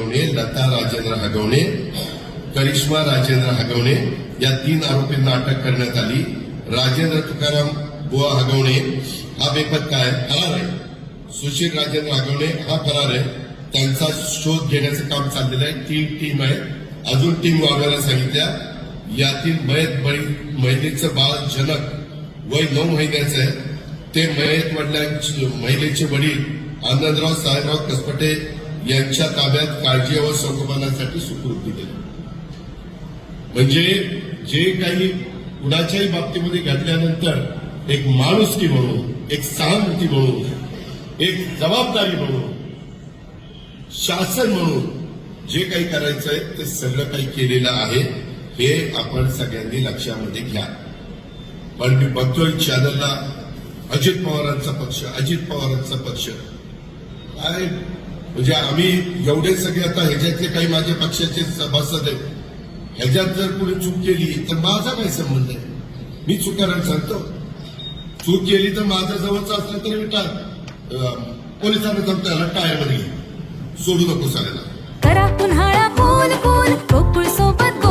हगवणे, लता राजेंद्र हगवणे, करिश्मा राजेंद्र हगवणे या 3 आरोपींना अटक करण्यात आली. राजेंद्र तुकाराम बुवा हगवणे हा बेपत्ता आहे, फरार आहे. सुशील राजेंद्र हगवणे हा फरार आहे. त्यांचा शोध घेण्याचं काम चाललेलं आहे. 3 टीम आहे, अजून टीम वाढवायला सांगितल्या. यातील महिलेचं बाळ जनक वय 9 महिन्याचं आहे. ते महिलेचे वडील आनंदराव साहेबराव कसपटे यांच्या ताब्यात काळजी व संगोपनासाठी सुपूर्द केले. म्हणजे जे काही कुणाच्याही बाबतीमध्ये घडल्यानंतर एक माणुसकी म्हणून, एक सहानुभूती म्हणून, एक जबाबदारी म्हणून, शासन म्हणून जे काही करायचंय ते सगळं काही केलेलं आहे हे आपण सगळ्यांनी लक्षामध्ये घ्या. पण मी बघतोय चॅनलला अजित पवारांचा पक्ष काय म्हणजे आम्ही एवढे सगळे आता ह्याच्यातले काही माझ्या पक्षाचे सभासद आहेत. ह्याच्यात जर कोणी चूक केली तर माझा काय संबंध आहे? मी चुकारायला सांगतो. चूक केली तर माझा जवळचा असला तरी पोलिसांना सांगतो याला टायरमध्ये सोडू नको सगळ्यांना. करा पुन्हा गोल गोल गोकुळ सोबत